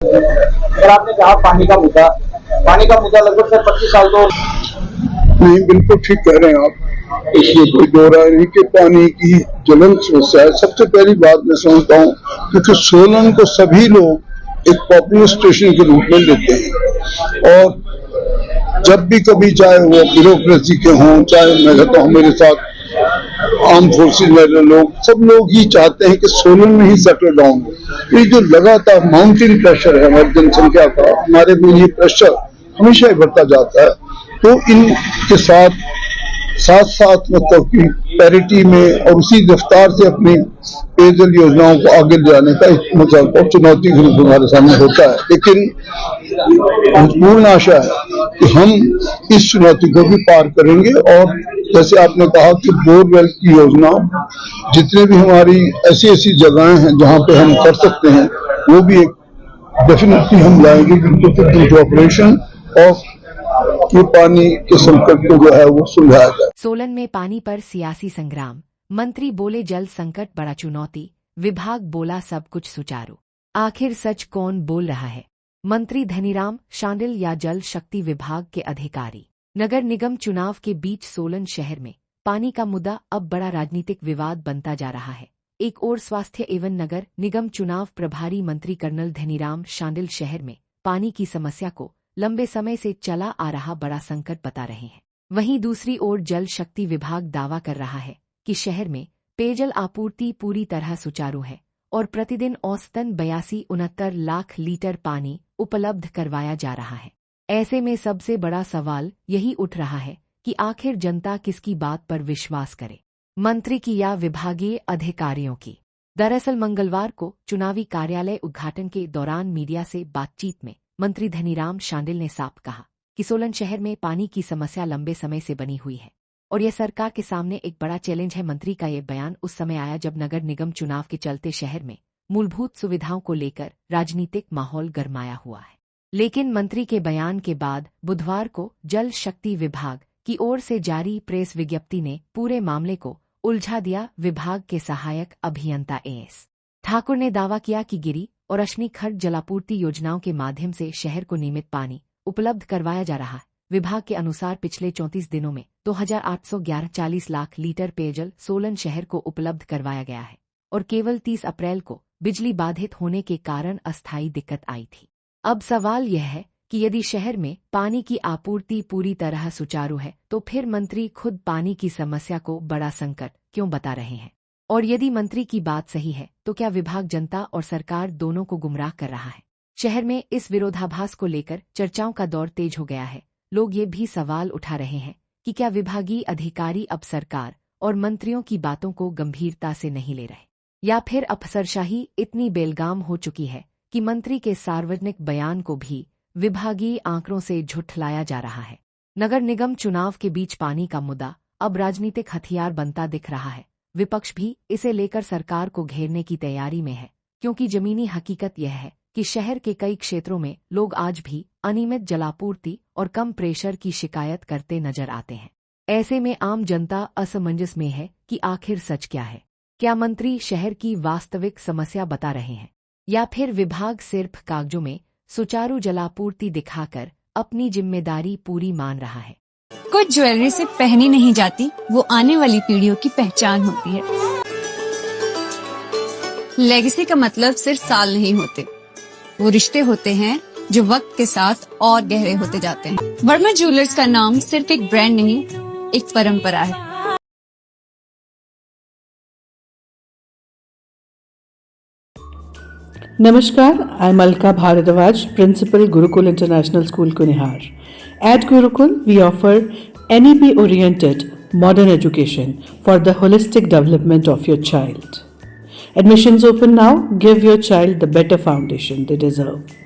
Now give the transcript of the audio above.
और आपने कहा पानी का मुद्दा लगभग सर 25 साल तो नहीं, बिल्कुल ठीक कह रहे हैं आप। इसमें कोई दो राय नहीं कि पानी की ज्वलंत समस्या है। सबसे पहली बात मैं समझता हूँ क्योंकि सोलन को सभी लोग एक पॉपुलर स्टेशन के रूप में लेते हैं और जब भी कभी चाहे वो ब्यूरोक्रेसी के हों, चाहे मैं कहता हूँ मेरे साथ आर्म फोर्सेज वाले लोग, सब लोग ही चाहते हैं कि सोलन में ही सेटल डाउन हो। ये जो लगातार माउंटेन प्रेशर है हमारी जनसंख्या का, हमारे में ये प्रेशर हमेशा ही बढ़ता जाता है। तो इनके साथ मतलब कि पैरिटी में और उसी रफ्तार से अपनी पेयजल योजनाओं को आगे ले जाने का एक मतलब और चुनौती के रूप में हमारे सामने होता है। लेकिन पूर्ण आशा है कि हम इस चुनौती को भी पार करेंगे और जैसे आपने कहा कि बोरवेल की योजना, जितने भी हमारी ऐसी जगहें हैं जहां पे हम कर सकते हैं, वो भी एक डेफिनेटली हम लाएंगे ऑपरेशन और ये पानी के संकट को जो है वो सुलझाया जाए। सोलन में पानी पर सियासी संग्राम। मंत्री बोले जल संकट बड़ा चुनौती, विभाग बोला सब कुछ सुचारू। आखिर सच कौन बोल रहा है? मंत्री धनीराम शांडिल या जल शक्ति विभाग के अधिकारी? नगर निगम चुनाव के बीच सोलन शहर में पानी का मुद्दा अब बड़ा राजनीतिक विवाद बनता जा रहा है। एक ओर स्वास्थ्य एवं नगर निगम चुनाव प्रभारी मंत्री कर्नल धनीराम शांडिल शहर में पानी की समस्या को लंबे समय से चला आ रहा बड़ा संकट बता रहे हैं। वहीं दूसरी ओर जल शक्ति विभाग दावा कर रहा है कि शहर में पेयजल आपूर्ति पूरी तरह सुचारू है और प्रतिदिन औसतन 82-69 लाख लीटर पानी उपलब्ध करवाया जा रहा है। ऐसे में सबसे बड़ा सवाल यही उठ रहा है कि आखिर जनता किसकी बात पर विश्वास करे, मंत्री की या विभागीय अधिकारियों की? दरअसल मंगलवार को चुनावी कार्यालय उद्घाटन के दौरान मीडिया से बातचीत में मंत्री धनीराम शांडिल ने साफ कहा कि सोलन शहर में पानी की समस्या लंबे समय से बनी हुई है और यह सरकार के सामने एक बड़ा चैलेंज है। मंत्री का यह बयान उस समय आया जब नगर निगम चुनाव के चलते शहर में मूलभूत सुविधाओं को लेकर राजनीतिक माहौल गरमाया हुआ है। लेकिन मंत्री के बयान के बाद बुधवार को जल शक्ति विभाग की ओर से जारी प्रेस विज्ञप्ति ने पूरे मामले को उलझा दिया। विभाग के सहायक अभियंता एस ठाकुर ने दावा किया कि गिरी और अश्नी खर्च जलापूर्ति योजनाओं के माध्यम से शहर को नियमित पानी उपलब्ध करवाया जा रहा है। विभाग के अनुसार पिछले 34 दिनों में 2811 लाख लीटर पेयजल सोलन शहर को उपलब्ध करवाया गया है और केवल 30 अप्रैल को बिजली बाधित होने के कारण अस्थायी दिक्कत आई थी। अब सवाल यह है कि यदि शहर में पानी की आपूर्ति पूरी तरह सुचारू है तो फिर मंत्री खुद पानी की समस्या को बड़ा संकट क्यों बता रहे हैं? और यदि मंत्री की बात सही है तो क्या विभाग जनता और सरकार दोनों को गुमराह कर रहा है? शहर में इस विरोधाभास को लेकर चर्चाओं का दौर तेज हो गया है। लोग ये भी सवाल उठा रहे हैं कि क्या विभागीय अधिकारी अब सरकार और मंत्रियों की बातों को गंभीरता से नहीं ले रहे, या फिर अफसरशाही इतनी बेलगाम हो चुकी है कि मंत्री के सार्वजनिक बयान को भी विभागीय आंकड़ों से झुठलाया जा रहा है। नगर निगम चुनाव के बीच पानी का मुद्दा अब राजनीतिक हथियार बनता दिख रहा है। विपक्ष भी इसे लेकर सरकार को घेरने की तैयारी में है, क्योंकि जमीनी हकीकत यह है कि शहर के कई क्षेत्रों में लोग आज भी अनियमित जलापूर्ति और कम प्रेशर की शिकायत करते नजर आते हैं। ऐसे में आम जनता असमंजस में है कि आखिर सच क्या है? क्या मंत्री शहर की वास्तविक समस्या बता रहे हैं या फिर विभाग सिर्फ कागजों में सुचारू जलापूर्ति दिखाकर अपनी जिम्मेदारी पूरी मान रहा है? कुछ ज्वेलरी से पहनी नहीं जाती, वो आने वाली पीढ़ियों की पहचान होती है। लेगेसी का मतलब सिर्फ साल नहीं होते, वो रिश्ते होते हैं जो वक्त के साथ और गहरे होते जाते हैं। वर्मा ज्वेलर्स का नाम सिर्फ एक ब्रांड नहीं, एक परंपरा है। Namaskar, I'm Alka Bharadwaj, Principal Gurukul International School, Kunihar. At Gurukul, we offer NEP-oriented modern education for the holistic development of your child. Admissions open now. Give your child the better foundation they deserve.